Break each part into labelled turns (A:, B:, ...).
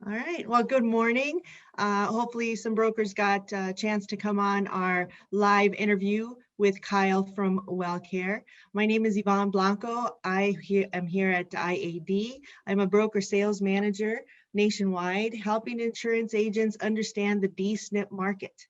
A: All right. Well, good morning. Hopefully some brokers got a chance to come on our live interview with Kyle from Wellcare. My name is Yvonne Blanco. am here at IAD. I'm a broker sales manager nationwide, helping insurance agents understand the D-SNP market.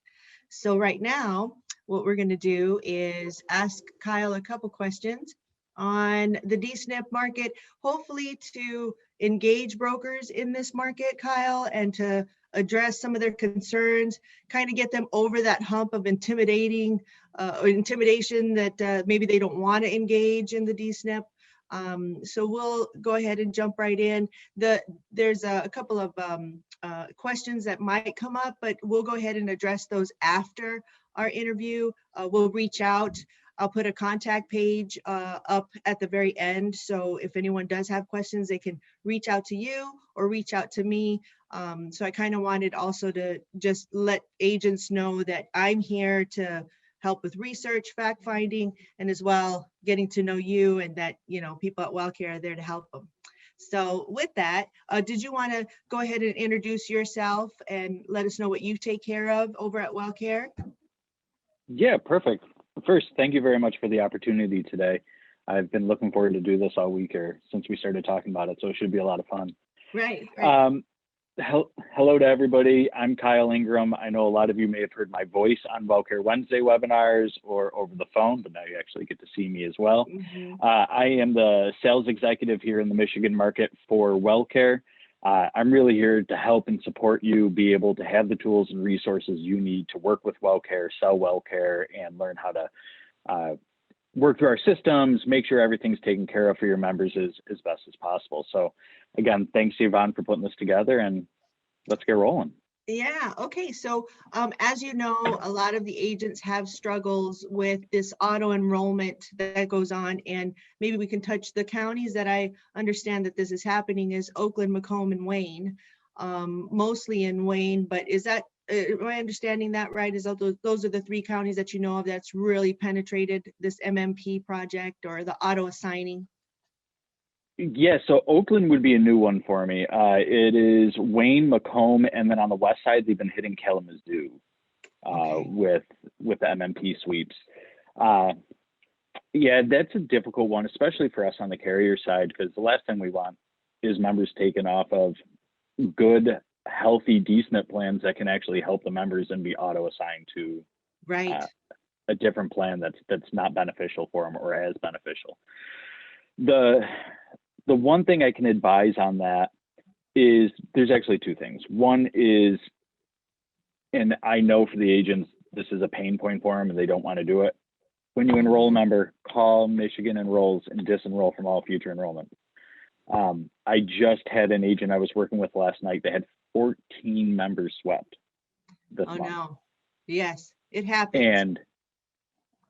A: So right now, what we're going to do is ask Kyle a couple questions on the D-SNP market, hopefully to engage brokers in this market, Kyle, and to address some of their concerns, kind of get them over that hump of intimidation that maybe they don't want to engage in the D-SNP. So we'll go ahead and jump right in. There's a couple of questions that might come up, but we'll go ahead and address those after our interview. We'll reach out. I'll put a contact page up at the very end. So if anyone does have questions, they can reach out to you or reach out to me. So I kind of wanted also to just let agents know that I'm here to help with research, fact finding, and as well getting to know you, and that, you know, people at Wellcare are there to help them. So with that, did you want to go ahead and introduce yourself and let us know what you take care of over at Wellcare?
B: Yeah, perfect. First, thank you very much for the opportunity today. I've been looking forward to do this all week here since we started talking about it, so it should be a lot of fun.
A: Right.
B: Hello to everybody. I'm Kyle Ingram. I know a lot of you may have heard my voice on Wellcare Wednesday webinars or over the phone, but now you actually get to see me as well.
A: Mm-hmm.
B: I am the sales executive here in the Michigan market for Wellcare. I'm really here to help and support you be able to have the tools and resources you need to work with Wellcare, sell Wellcare, and learn how to work through our systems, make sure everything's taken care of for your members as best as possible. So again, thanks Yvonne for putting this together, and let's get rolling.
A: Yeah. Okay. So as you know, a lot of the agents have struggles with this auto enrollment that goes on, and maybe we can touch the counties that I understand that this is happening is Oakland, Macomb, and Wayne, mostly in Wayne. But is that, am I understanding that right? Is those are the three counties that you know of that's really penetrated this MMP project or the auto assigning?
B: Yeah, so Oakland would be a new one for me. It is Wayne, Macomb, and then on the west side, they've been hitting Kalamazoo with the MMP sweeps. Yeah, that's a difficult one, especially for us on the carrier side, because the last thing we want is members taken off of good, healthy, D-SNP plans that can actually help the members and be auto-assigned to a different plan that's not beneficial for them or as beneficial. The one thing I can advise on that is there's actually two things. One is, and I know for the agents, this is a pain point for them and they don't want to do it. When you enroll a member, call Michigan Enrolls and disenroll from all future enrollment. I just had an agent I was working with last night. They had 14 members swept this month.
A: No. Yes, it happens.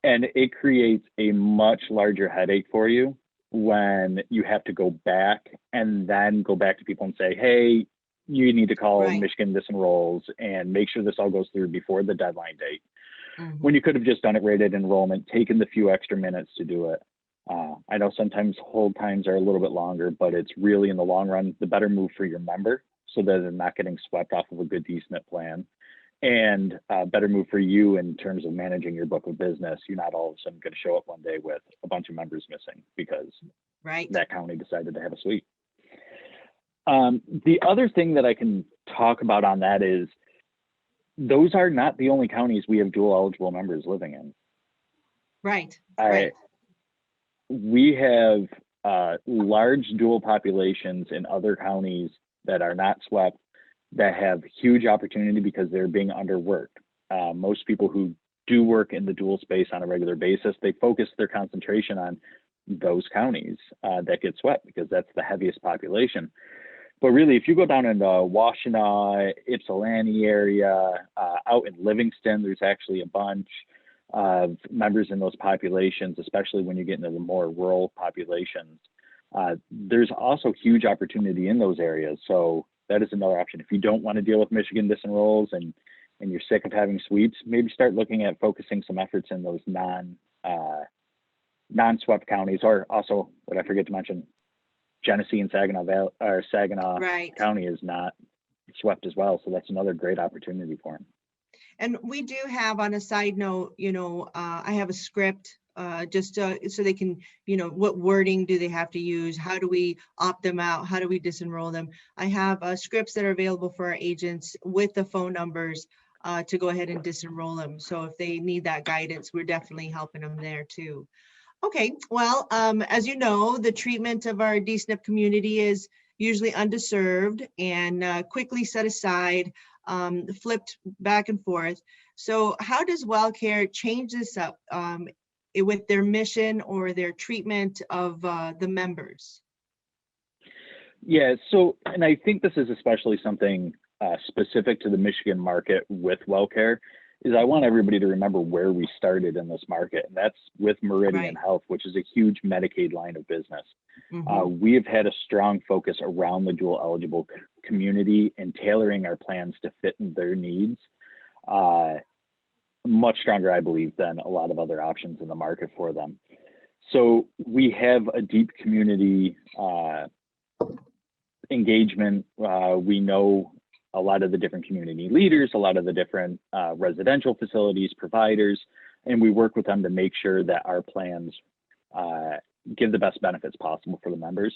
B: And it creates a much larger headache for you when you have to go back and then go back to people and say, hey, you need to call Michigan Disenrolls and make sure this all goes through before the deadline date. Mm-hmm. When you could have just done it right at enrollment, taken the few extra minutes to do it. I know sometimes hold times are a little bit longer, but it's really in the long run, the better move for your member so that they're not getting swept off of a good D-SNP plan, and better move for you in terms of managing your book of business. You're not all of a sudden going to show up one day with a bunch of members missing because that county decided to have a sweep. The other thing that I can talk about on that is those are not the only counties we have dual eligible members living in.
A: Right.
B: We have large dual populations in other counties that are not swept that have huge opportunity because they're being underworked. Most people who do work in the dual space on a regular basis, they focus their concentration on those counties that get swept because that's the heaviest population. But really, if you go down into Washtenaw, Ypsilanti area, out in Livingston, there's actually a bunch of members in those populations, especially when you get into the more rural populations. There's also huge opportunity in those areas. So that is another option. If you don't want to deal with Michigan Disenrolls and you're sick of having sweeps, maybe start looking at focusing some efforts in those non-swept counties. Or also, what I forget to mention, Genesee and Saginaw County is not swept as well. So that's another great opportunity for them.
A: And we do have, on a side note, I have a script just so they can, what wording do they have to use? How do we opt them out? How do we disenroll them? I have scripts that are available for our agents with the phone numbers to go ahead and disenroll them. So if they need that guidance, we're definitely helping them there too. Okay, well, as you know, the treatment of our DSNP community is usually underserved and quickly set aside, flipped back and forth. So how does Wellcare change this up with their mission or their treatment of the members?
B: Yeah, so, and I think this is especially something specific to the Michigan market with Wellcare, is I want everybody to remember where we started in this market, and that's with Meridian
A: Right.
B: Health, which is a huge Medicaid line of business.
A: Mhm.
B: We have had a strong focus around the dual eligible community and tailoring our plans to fit their needs. Much stronger, I believe, than a lot of other options in the market for them. So we have a deep community engagement. We know a lot of the different community leaders, a lot of the different residential facilities, providers, and we work with them to make sure that our plans give the best benefits possible for the members.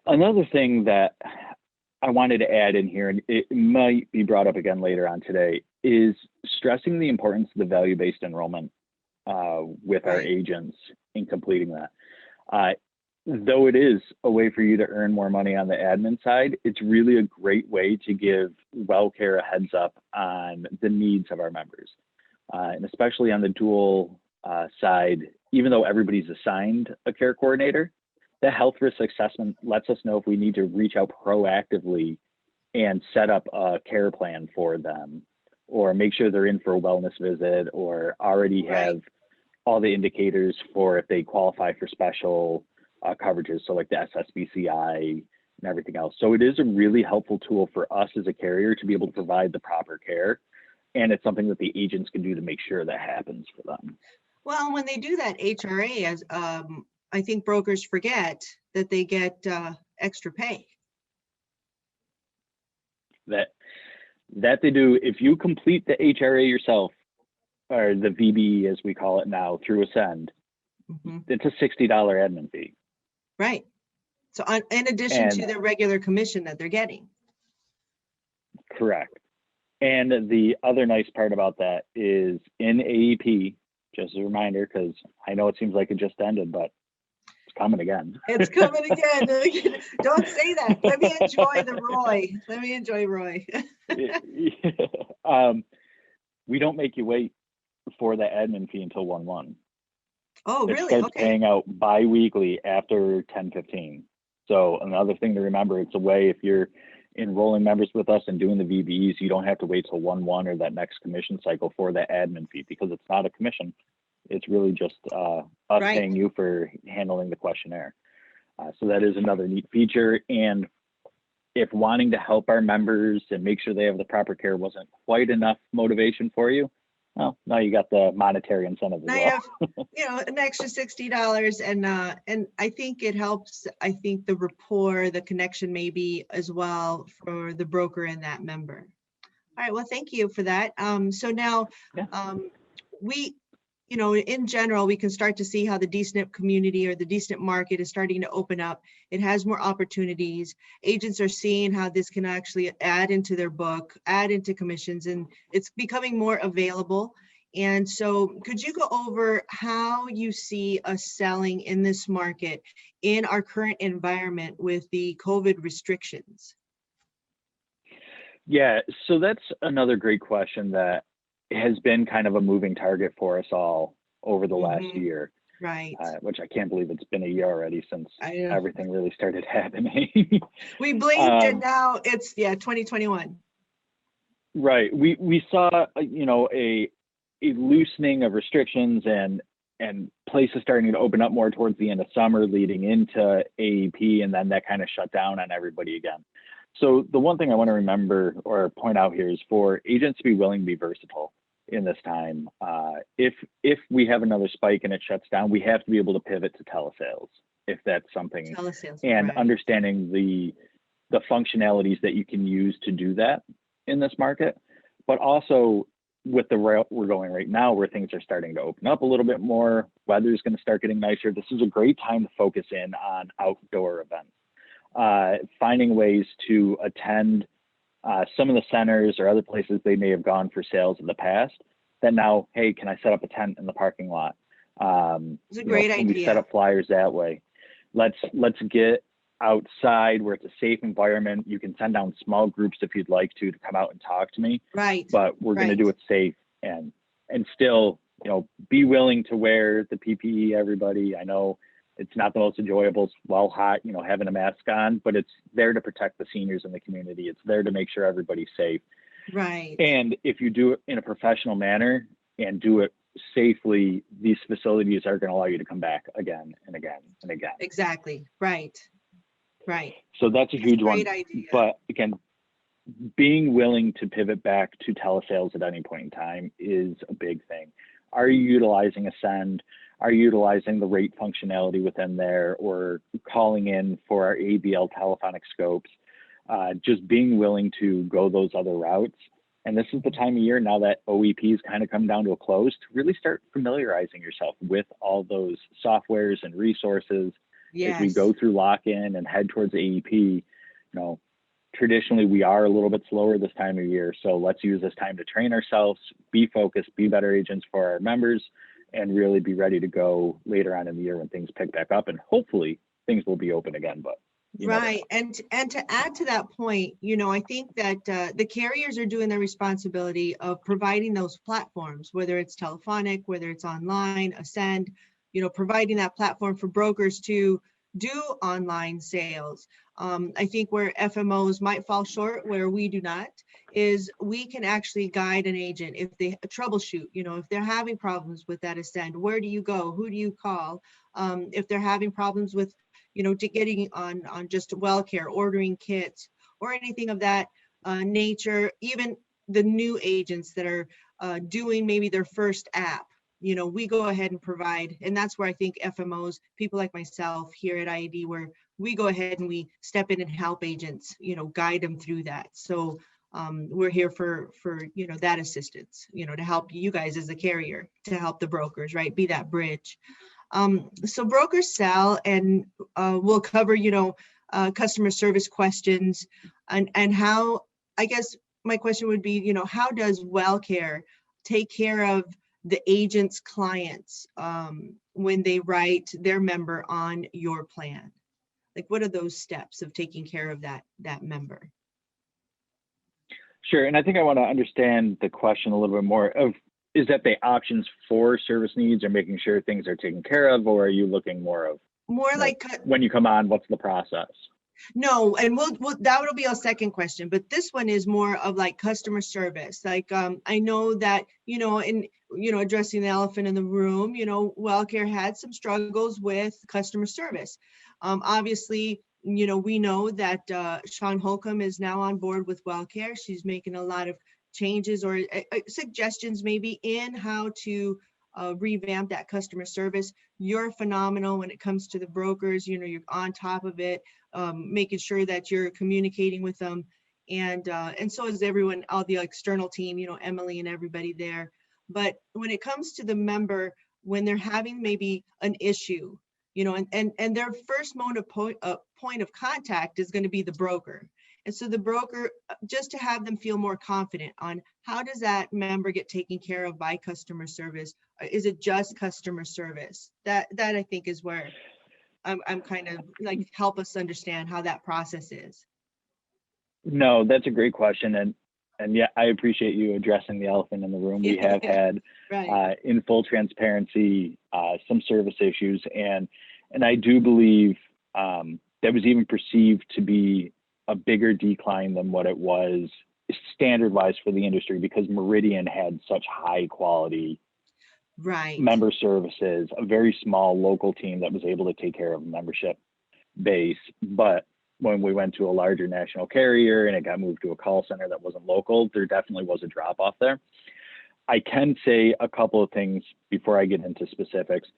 B: Another thing that I wanted to add in here, and it might be brought up again later on today, is stressing the importance of the value-based enrollment with our
A: Right.
B: agents in completing that. Though it is a way for you to earn more money on the admin side, it's really a great way to give Wellcare a heads up on the needs of our members. And especially on the dual side, even though everybody's assigned a care coordinator, the health risk assessment lets us know if we need to reach out proactively and set up a care plan for them, or make sure they're in for a wellness visit, or already have all the indicators for if they qualify for special coverages, so like the SSBCI and everything else. So it is a really helpful tool for us as a carrier to be able to provide the proper care, and it's something that the agents can do to make sure that happens for them.
A: Well, when they do that HRA, as I think brokers forget that they get extra pay.
B: That they do. If you complete the HRA yourself, or the VB as we call it now through Ascend, it's a $60 admin fee.
A: Right. So in addition to the regular commission that they're getting.
B: Correct. And the other nice part about that is in AEP, just a reminder, because I know it seems like it just ended, but it's coming again.
A: It's coming again. Don't say that. Let me enjoy the Roy. Let me enjoy Roy.
B: We don't make you wait for the admin fee until 1/1.
A: Oh,
B: It
A: really?
B: starts
A: Okay.
B: paying out bi-weekly after 10/15. So another thing to remember, it's a way if you're enrolling members with us and doing the VBEs, you don't have to wait till 1/1 or that next commission cycle for that admin fee, because it's not a commission. It's really just us paying you for handling the questionnaire. So that is another neat feature. And if wanting to help our members and make sure they have the proper care wasn't quite enough motivation for you, well, now you got the monetary incentive as
A: Now
B: well.
A: you have, an extra $60, and I think it helps. I think the rapport, the connection, maybe as well for the broker and that member. All right. Well, thank you for that. So now, we, in general, we can start to see how the DSNP community or the DSNP market is starting to open up. It has more opportunities. Agents are seeing how this can actually add into their book, add into commissions, and it's becoming more available. And so could you go over how you see us selling in this market in our current environment with the COVID restrictions?
B: Yeah, so that's another great question that has been kind of a moving target for us all over the last year.
A: Right.
B: Which I can't believe it's been a year already since everything really started happening.
A: We blinked and now it's 2021.
B: Right. We saw a loosening of restrictions and places starting to open up more towards the end of summer, leading into AEP, and then that kind of shut down on everybody again. So the one thing I want to remember or point out here is for agents to be willing to be versatile in this time. If we have another spike and it shuts down, we have to be able to pivot to telesales if that's something.
A: Telesales,
B: and understanding the the functionalities that you can use to do that in this market, but also with the route we're going right now, where things are starting to open up a little bit more, weather's going to start getting nicer. This is a great time to focus in on outdoor events, finding ways to attend some of the centers or other places they may have gone for sales in the past. That now, hey, can I set up a tent in the parking lot?
A: It's a great
B: Can we
A: idea.
B: set up flyers that way? Let's get outside where it's a safe environment. You can send down small groups if you'd like to come out and talk to me.
A: Right.
B: But we're going to do it safe and still, be willing to wear the PPE, everybody. I know it's not the most enjoyable while hot, having a mask on, but it's there to protect the seniors in the community. It's there to make sure everybody's safe.
A: Right.
B: And if you do it in a professional manner and do it safely, these facilities are going to allow you to come back again and again and again.
A: Exactly. Right. Right.
B: So that's a huge one.
A: Great idea.
B: But again, being willing to pivot back to telesales at any point in time is a big thing. Are you utilizing Ascend? Are you utilizing the rate functionality within there, or calling in for our ABL telephonic scopes? Just being willing to go those other routes. And this is the time of year now that OEPs kind of come down to a close to really start familiarizing yourself with all those softwares and resources.
A: Yes.
B: As we go through lock-in and head towards AEP, traditionally we are a little bit slower this time of year. So let's use this time to train ourselves, be focused, be better agents for our members, and really be ready to go later on in the year when things pick back up. And hopefully things will be open again, but
A: right. And to add to that point, I think that the carriers are doing their responsibility of providing those platforms, whether it's telephonic, whether it's online, Ascend, providing that platform for brokers to do online sales. I think where FMOs might fall short, where we do not, is we can actually guide an agent if they troubleshoot, if they're having problems with that Ascend, where do you go? Who do you call? If they're having problems with, to getting on just Wellcare, ordering kits or anything of that nature, even the new agents that are doing maybe their first app, we go ahead and provide. And that's where I think FMOs, people like myself here at IAD, where we go ahead and we step in and help agents, guide them through that. So we're here for that assistance, to help you guys as a carrier, to help the brokers, right? Be that bridge. So brokers sell, and we'll cover, customer service questions and how, I guess my question would be, how does Wellcare take care of the agent's clients when they write their member on your plan? Like, what are those steps of taking care of that member?
B: Sure. And I think I want to understand the question a little bit more of, is that the options for service needs or making sure things are taken care of, or are you looking more of
A: like
B: when you come on, what's the process?
A: No, and we'll that will be our second question, but this one is more of like customer service. Like I know that, addressing the elephant in the room, Wellcare had some struggles with customer service. Obviously, we know that Sean Holcomb is now on board with Wellcare. She's making a lot of changes or suggestions maybe in how to revamp that customer service. You're phenomenal when it comes to the brokers. You're on top of it, making sure that you're communicating with them, and so is everyone, all the external team, Emily and everybody there. But when it comes to the member, when they're having maybe an issue, and their first point of contact is going to be the broker. And so the broker, just to have them feel more confident on how does that member get taken care of by customer service? Is it just customer service? That I think is where I'm kind of like, help us understand how that process is.
B: No, that's a great question. And yeah, I appreciate you addressing the elephant in the room. We have had,
A: right.
B: In full transparency, some service issues. And I do believe that was even perceived to be a bigger decline than what it was standard-wise for the industry, because Meridian had such high quality member services, a very small local team that was able to take care of a membership base. But when we went to a larger national carrier and it got moved to a call center that wasn't local, there definitely was a drop off there. I can say a couple of things before I get into specifics.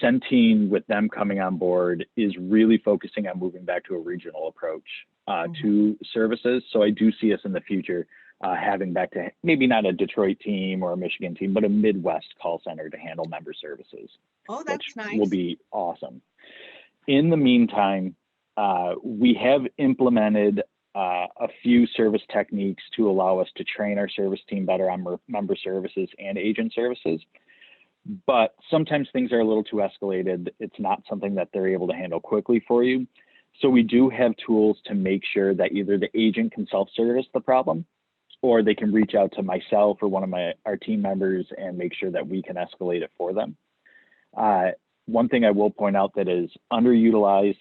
B: Centene, with them coming on board, is really focusing on moving back to a regional approach to services. So I do see us in the future having back to maybe not a Detroit team or a Michigan team, but a Midwest call center to handle member services.
A: Oh, that's
B: which
A: nice.
B: will be awesome. In the meantime, we have implemented a few service techniques to allow us to train our service team better on member services and agent services. But sometimes things are a little too escalated. It's not something that they're able to handle quickly for you. So we do have tools to make sure that either the agent can self-service the problem, or they can reach out to myself or one of our team members and make sure that we can escalate it for them. One thing I will point out that is underutilized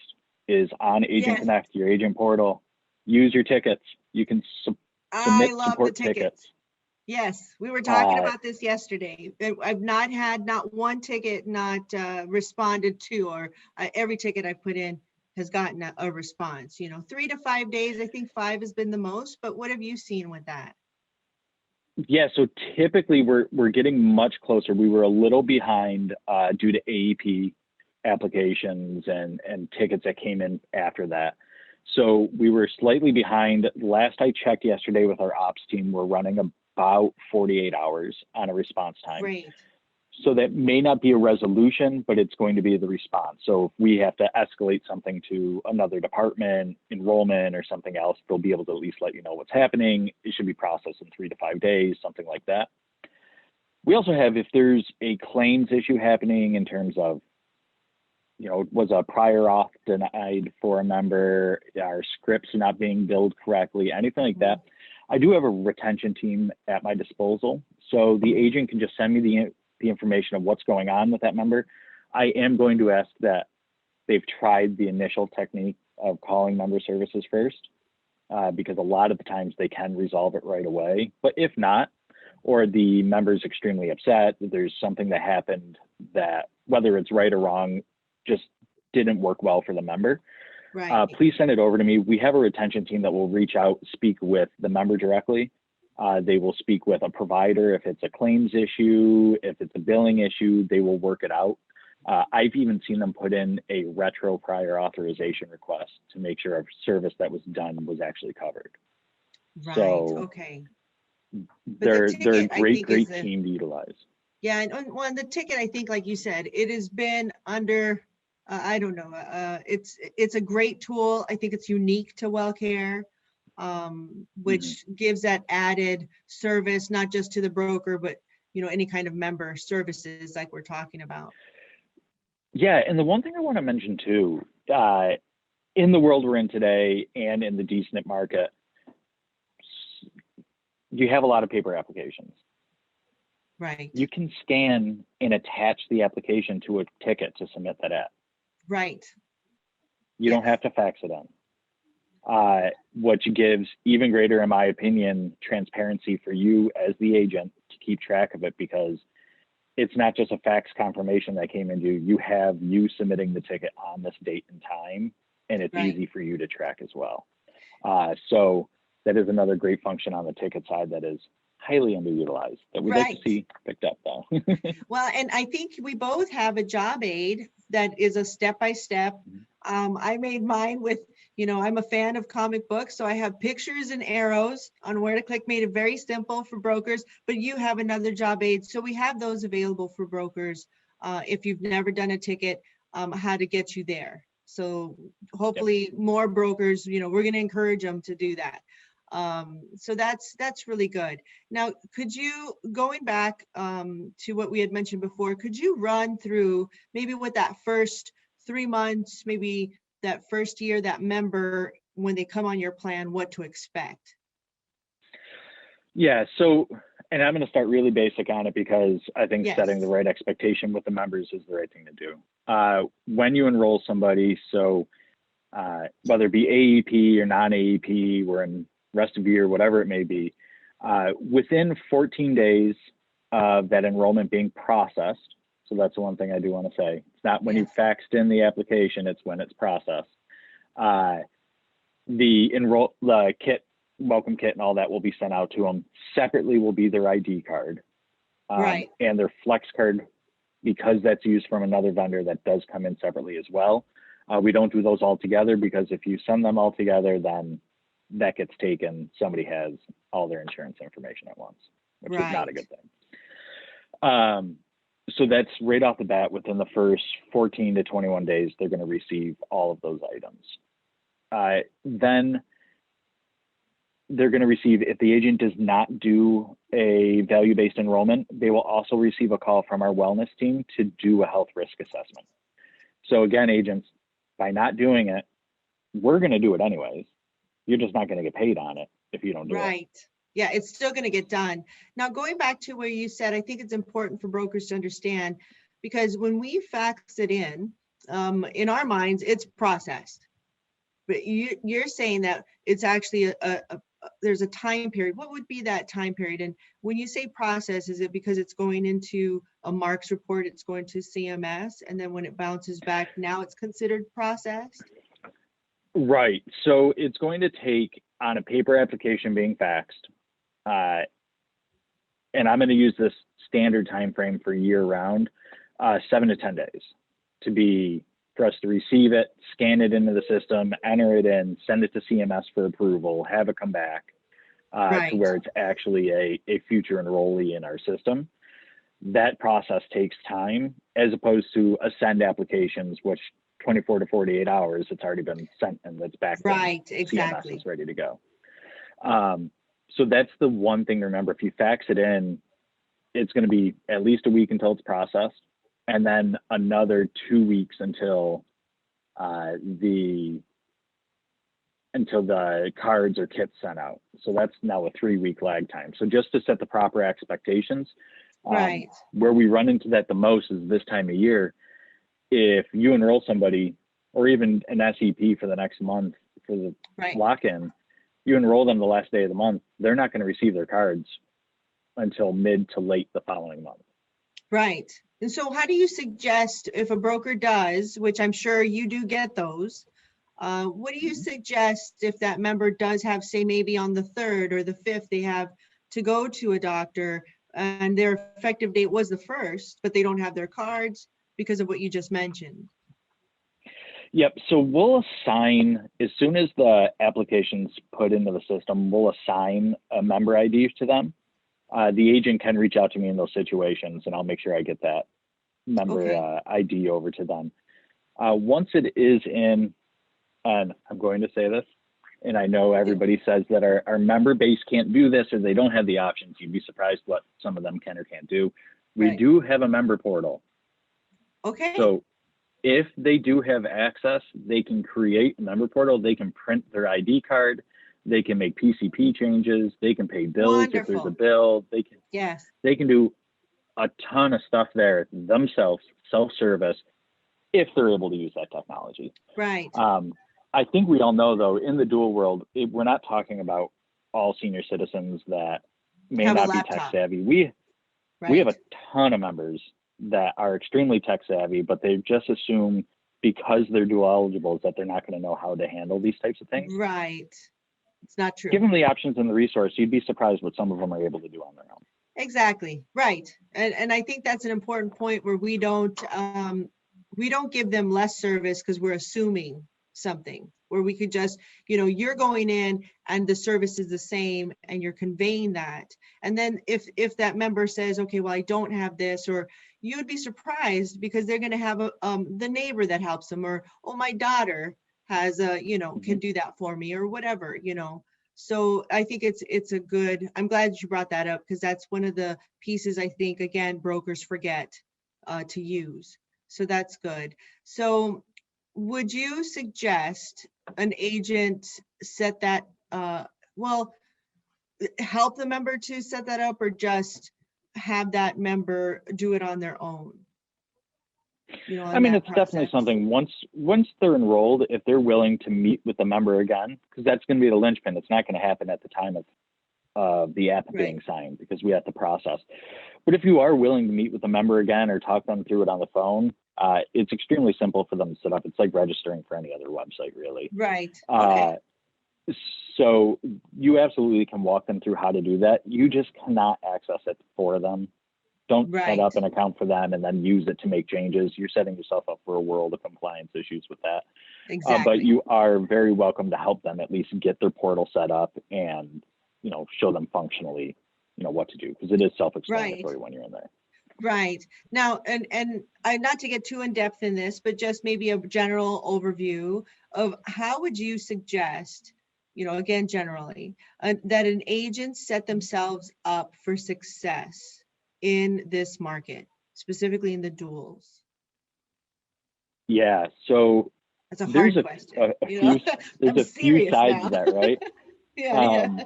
B: is on Agent Connect, your agent portal. Use your tickets. You can submit support tickets.
A: Yes, we were talking about this yesterday. I've not had not one ticket not responded to, or every ticket I put in has gotten a response. 3 to 5 days. I think 5 has been the most. But what have you seen with that?
B: Yeah, so typically we're getting much closer. We were a little behind due to AEP applications and tickets that came in after that. So we were slightly behind. Last I checked yesterday with our ops team, we're running about 48 hours on a response time.
A: Great.
B: So that may not be a resolution, but it's going to be the response. So if we have to escalate something to another department, enrollment or something else, they'll be able to at least let you know what's happening. It should be processed in 3 to 5 days, something like that. We also have, if there's a claims issue happening in terms of, was a prior auth denied for a member, our scripts not being billed correctly, anything like that, I do have a retention team at my disposal. So the agent can just send me the information of what's going on with that member. I am going to ask that they've tried the initial technique of calling member services first, because a lot of the times they can resolve it right away. But if not, or the member's extremely upset, there's something that happened that, whether it's right or wrong, just didn't work well for the member.
A: Right.
B: Please send it over to me. We have a retention team that will reach out, speak with the member directly. They will speak with a provider if it's a claims issue, if it's a billing issue, they will work it out. I've even seen them put in a retro prior authorization request to make sure a service that was done was actually covered.
A: Right.
B: So
A: okay.
B: They're a great team to utilize.
A: Yeah, and on the ticket, I think, like you said, it has been under, I don't know, it's a great tool. I think it's unique to Wellcare, which gives that added service, not just to the broker, but any kind of member services like we're talking about.
B: Yeah, and the one thing I want to mention too, in the world we're in today and in the DSNP market, you have a lot of paper applications.
A: Right.
B: You can scan and attach the application to a ticket to submit that app.
A: Right.
B: You don't have to fax it in. Which gives even greater, in my opinion, transparency for you as the agent to keep track of it, because it's not just a fax confirmation that came into you. You have you submitting the ticket on this date and time, and it's easy for you to track as well. So that is another great function on the ticket side that is highly underutilized that we'd like to see picked up though.
A: Well, and I think we both have a job aid that is a step-by-step. I made mine with, I'm a fan of comic books, so I have pictures and arrows on where to click, made it very simple for brokers, but you have another job aid. So we have those available for brokers. If you've never done a ticket, how to get you there. So hopefully more brokers, we're going to encourage them to do that. So that's really good. Now, could you, going back to what we had mentioned before, could you run through maybe with that first 3 months, maybe that first year, that member, when they come on your plan, what to expect?
B: Yeah, so, and I'm going to start really basic on it because I think setting the right expectation with the members is the right thing to do. When you enroll somebody, so whether it be AEP or non-AEP, we're in rest of year, whatever it may be, within 14 days of that enrollment being processed. So that's the one thing I do want to say. It's not when you faxed in the application, it's when it's processed. The kit, welcome kit and all that will be sent out to them. Separately will be their ID card and their flex card, because that's used from another vendor that does come in separately as well. We don't do those all together because if you send them all together, then that gets taken. Somebody has all their insurance information at once, which is not a good thing. So that's right off the bat. Within the first 14 to 21 days, they're going to receive all of those items. Then they're going to receive, if the agent does not do a value-based enrollment, they will also receive a call from our wellness team to do a health risk assessment. So again, agents, by not doing it, we're going to do it anyways. You're just not going to get paid on it if you don't do it.
A: Right. Yeah, it's still going to get done. Now, going back to where you said, I think it's important for brokers to understand, because when we fax it in our minds, it's processed. But you're saying that it's actually there's a time period. What would be that time period? And when you say process, is it because it's going into a Marks report, it's going to CMS, and then when it bounces back, now it's considered processed?
B: Right. So it's going to take, on a paper application being faxed, and I'm going to use this standard time frame for year round, 7 to 10 days for us to receive it, scan it into the system, enter it in, send it to CMS for approval, have it come back to where it's actually a future enrollee in our system. That process takes time, as opposed to a send applications, which 24 to 48 hours, it's already been sent and it's back.
A: Right, exactly.
B: CMS is ready to go. So that's the one thing to remember. If you fax it in, it's going to be at least a week until it's processed, and then another 2 weeks until the cards or kits sent out. So that's now a 3-week lag time. So just to set the proper expectations,
A: right.
B: Where we run into that the most is this time of year. If you enroll somebody, or even an SEP for the next month for the lock-in, you enroll them the last day of the month, they're not going to receive their cards until mid to late the following month.
A: Right. And so how do you suggest, if a broker does, which I'm sure you do get those, what do you suggest if that member does have, say, maybe on the 3rd or the 5th, they have to go to a doctor and their effective date was the 1st, but they don't have their cards because of what you just mentioned?
B: Yep. So we'll assign, as soon as the application's put into the system, we'll assign a member ID to them. The agent can reach out to me in those situations, and I'll make sure I get that member ID over to them. Once it is in, and I'm going to say this, and I know everybody says that our member base can't do this or they don't have the options. You'd be surprised what some of them can or can't do. We do have a member portal.
A: Okay.
B: So if they do have access, they can create a member portal. They can print their ID card. They can make PCP changes. They can pay bills if there's a bill. They can.
A: Yes.
B: They can do a ton of stuff there themselves, self-service, if they're able to use that technology.
A: Right.
B: I think we all know, though, in the dual world, we're not talking about all senior citizens that may not be tech savvy. We have a ton of members that are extremely tech savvy, but they just assume because they're dual eligibles that they're not going to know how to handle these types of things.
A: Right. It's not true.
B: Give them the options and the resource. You'd be surprised what some of them are able to do on their own.
A: Exactly. Right. And I think that's an important point where we don't give them less service because we're assuming something, where we could just, you're going in and the service is the same and you're conveying that. And then if that member says, okay, well, I don't have this, or you would be surprised because they're going to have the neighbor that helps them, or, oh, my daughter has can do that for me, or whatever, So I think it's a good, I'm glad you brought that up, because that's one of the pieces I think, again, brokers forget to use. So that's good. So would you suggest an agent set that, help the member to set that up, or just have that member do it on their own?
B: I mean, it's definitely something, once they're enrolled, if they're willing to meet with the member again, because that's going to be the linchpin. It's not going to happen at the time of the app being signed, because we have to process. But if you are willing to meet with the member again or talk them through it on the phone, it's extremely simple for them to set up. It's like registering for any other website, really.
A: Right. Okay.
B: So you absolutely can walk them through how to do that. You just cannot access it for them Don't set
A: Right.
B: up an account for them and then use it to make changes. You're setting yourself up for a world of compliance issues with that. But
A: Exactly.
B: you are very welcome to help them at least get their portal set up and, show them functionally, what to do, because it is self-explanatory when you're in there.
A: Right. Now, and I, not to get too in depth in this, but just maybe a general overview of how would you suggest, again, generally, that an agent set themselves up for success in this market, specifically in the duals?
B: Yeah. So
A: That's a
B: there's
A: hard question.
B: there's
A: I'm
B: a few
A: serious
B: sides
A: now.
B: to that, right?
A: Yeah.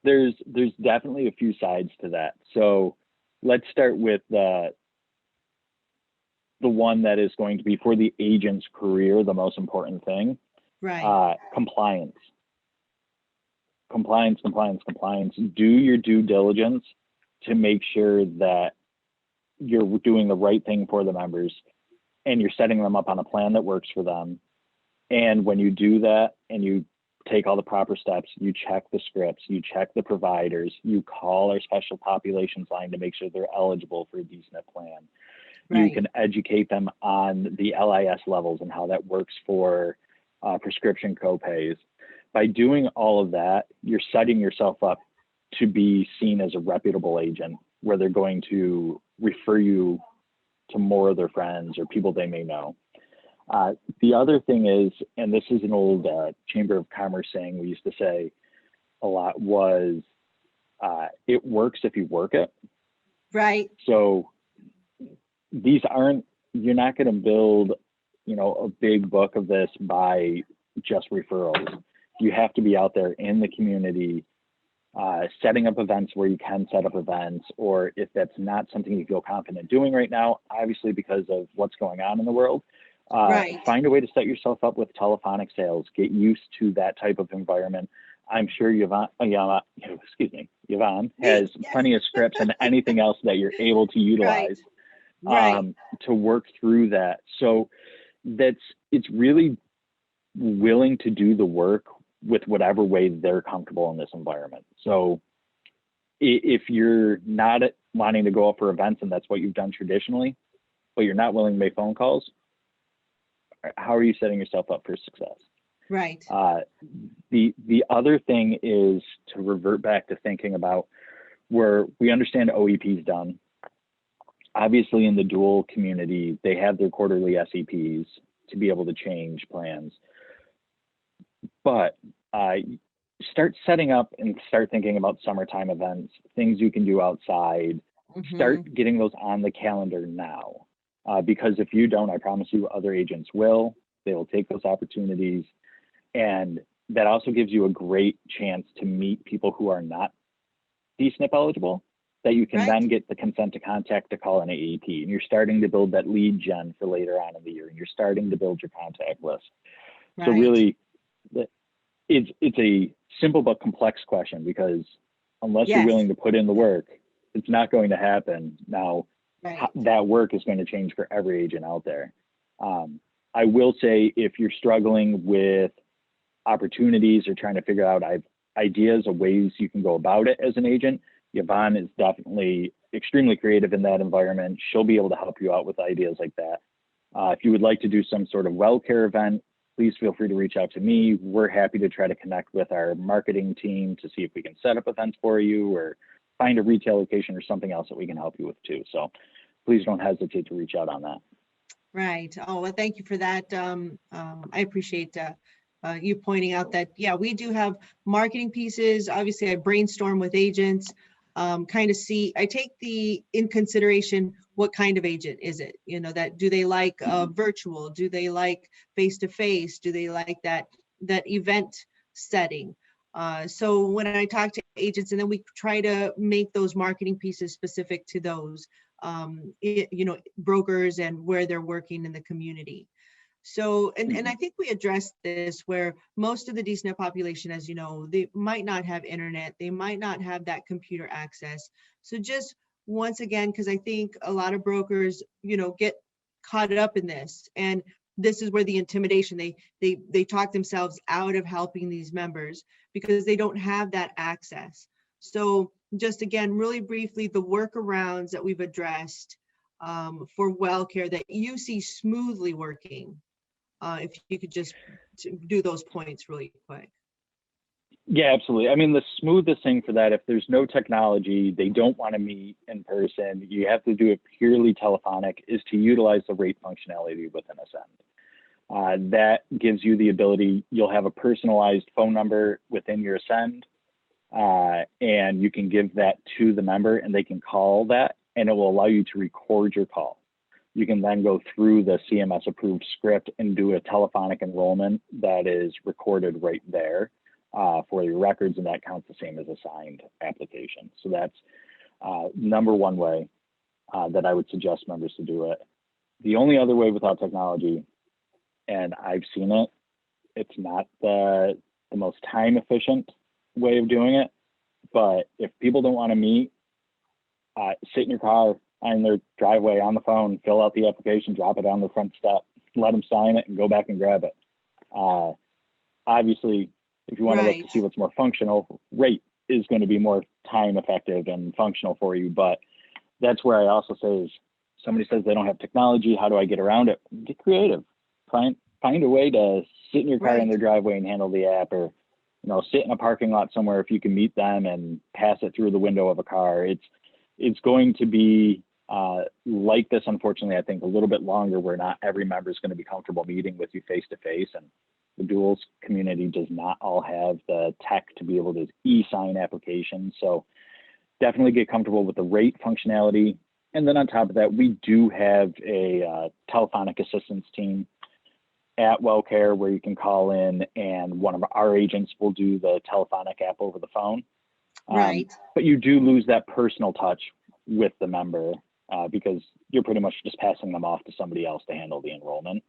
B: There's definitely a few sides to that. So let's start with the one that is going to be for the agent's career, the most important thing.
A: Right.
B: Compliance. Compliance. Do your due diligence to make sure that you're doing the right thing for the members and you're setting them up on a plan that works for them. And when you do that and you take all the proper steps, you check the scripts, you check the providers, you call our special populations line to make sure they're eligible for a DSNP plan.
A: Right.
B: You can educate them on the LIS levels and how that works for prescription copays. By doing all of that, you're setting yourself up to be seen as a reputable agent where they're going to refer you to more of their friends or people they may know. The other thing is, and this is an old Chamber of Commerce saying we used to say a lot, was it works if you work it.
A: Right.
B: So you're not going to build, a big book of this by just referrals. You have to be out there in the community, setting up events where you can set up events, or if that's not something you feel confident doing right now, obviously because of what's going on in the world, find a way to set yourself up with telephonic sales, get used to that type of environment. I'm sure Yvonne has plenty of scripts and anything else that you're able to utilize to work through that. So it's really willing to do the work with whatever way they're comfortable in this environment. So if you're not wanting to go out for events and that's what you've done traditionally, but you're not willing to make phone calls, how are you setting yourself up for success?
A: Right.
B: The other thing is to revert back to thinking about where we understand OEP is done. Obviously in the dual community, they have their quarterly SEPs to be able to change plans. But start setting up and start thinking about summertime events, things you can do outside. Start getting those on the calendar now. Because if you don't, I promise you other agents will. They will take those opportunities. And that also gives you a great chance to meet people who are not DSNP eligible, that you can then get the consent to contact to call an AEP. And you're starting to build that lead gen for later on in the year. And you're starting to build your contact list. So really, it's a simple but complex question, because unless you're willing to put in the work, it's not going to happen. Now, that work is going to change for every agent out there. I will say, if you're struggling with opportunities or trying to figure out ideas of ways you can go about it as an agent, Yvonne is definitely extremely creative in that environment. She'll be able to help you out with ideas like that. If you would like to do some sort of Wellcare event, please feel free to reach out to me. We're happy to try to connect with our marketing team to see if we can set up events for you or find a retail location or something else that we can help you with too. So please don't hesitate to reach out on that.
A: Right. Oh, well, thank you for that. I appreciate you pointing out that, we do have marketing pieces. Obviously, I brainstorm with agents, kind of see, I take in consideration, what kind of agent is it? That do they like virtual? Do they like face-to-face? Do they like that event setting? So when I talk to agents, and then we try to make those marketing pieces specific to those, brokers and where they're working in the community. So, and I think we addressed this, where most of the DSNP population, as you know, they might not have internet, they might not have that computer access. So just once again, because I think a lot of brokers, get caught up in this, and this is where the intimidation, they talk themselves out of helping these members because they don't have that access. So just again, really briefly, the workarounds that we've addressed for Wellcare that you see smoothly working. If you could just do those points really quick.
B: Yeah, absolutely. I mean, the smoothest thing for that, if there's no technology, they don't want to meet in person, you have to do it purely telephonic, is to utilize the rate functionality within Ascend. That gives you the ability, you'll have a personalized phone number within your Ascend, and you can give that to the member and they can call that, and it will allow you to record your call. You can then go through the CMS approved script and do a telephonic enrollment that is recorded right there for your records, and that counts the same as a signed application. So that's number one way that I would suggest members to do it. The only other way without technology, and I've seen it, it's not the most time efficient way of doing it, but if people don't want to meet, sit in your car in their driveway on the phone, fill out the application, drop it on the front step, let them sign it and go back and grab it. Obviously, if you want to look to see what's more functional, rate is going to be more time effective and functional for you. But that's where I also say is, somebody says they don't have technology, how do I get around it? Get creative. Find a way to sit in your car in their driveway and handle the app, or sit in a parking lot somewhere if you can meet them and pass it through the window of a car. It's going to be like this, unfortunately, I think a little bit longer, where not every member is going to be comfortable meeting with you face to face, and the duals community does not all have the tech to be able to e-sign applications. So definitely get comfortable with the rate functionality. And then on top of that, we do have a telephonic assistance team at Wellcare where you can call in and one of our agents will do the telephonic app over the phone. But you do lose that personal touch with the member because you're pretty much just passing them off to somebody else to handle the enrollment.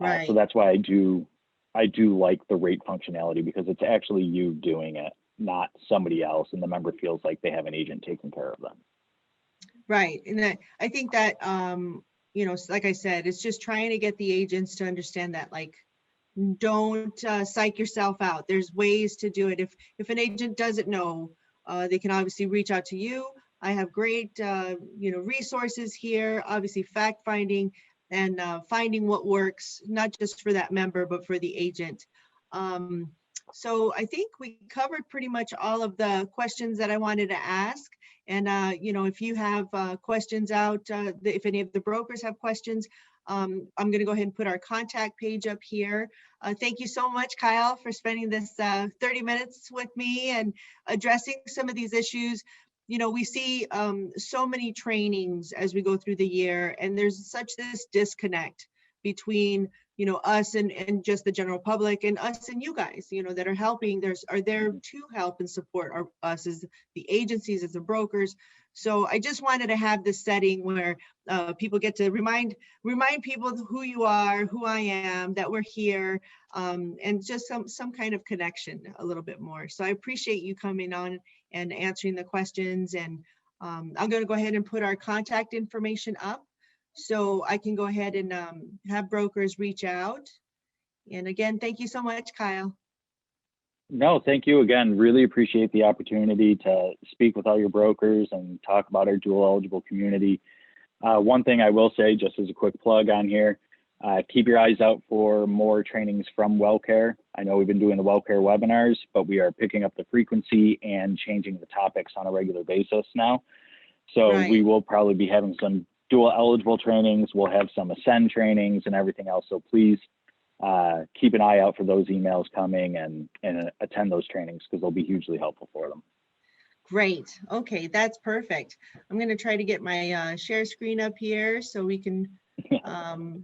B: So that's why I do like the rate functionality, because it's actually you doing it, not somebody else, and the member feels like they have an agent taking care of them.
A: Right. And I think that, like I said, it's just trying to get the agents to understand that, like, don't psych yourself out. There's ways to do it. If an agent doesn't know, they can obviously reach out to you. I have great, resources here, obviously fact finding and finding what works, not just for that member, but for the agent. So I think we covered pretty much all of the questions that I wanted to ask. And, if you have questions out, if any of the brokers have questions, I'm going to go ahead and put our contact page up here. Thank you so much, Kyle, for spending this 30 minutes with me and addressing some of these issues. We see so many trainings as we go through the year, and there's such this disconnect between us and just the general public, and us and you guys, that are helping, are there to help and support us as the agencies, as the brokers. So I just wanted to have this setting where people get to remind people who you are, who I am, that we're here, and just some kind of connection a little bit more. So I appreciate you coming on and answering the questions. And I'm going to go ahead and put our contact information up, so I can go ahead and have brokers reach out. And again, thank you so much, Kyle.
B: No, thank you again. Really appreciate the opportunity to speak with all your brokers and talk about our dual eligible community. One thing I will say, just as a quick plug on here, keep your eyes out for more trainings from Wellcare. I know we've been doing the Wellcare webinars, but we are picking up the frequency and changing the topics on a regular basis now. So we will probably be having some dual eligible trainings. We'll have some Ascend trainings and everything else. So please keep an eye out for those emails coming and attend those trainings, because they'll be hugely helpful for them.
A: Great. Okay, that's perfect. I'm going to try to get my share screen up here so we can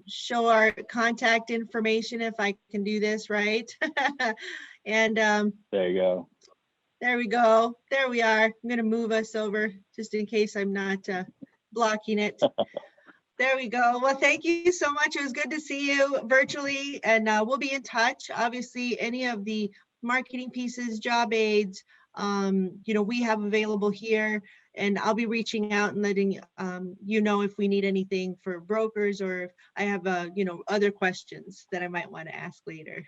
A: show our contact information, if I can do this right. And
B: there you go.
A: There we go. There we are. I'm going to move us over just in case I'm not blocking it. There we go. Well, thank you so much. It was good to see you virtually, and we'll be in touch. Obviously, any of the marketing pieces, job aids, we have available here, and I'll be reaching out and letting if we need anything for brokers, or if I have other questions that I might want to ask later.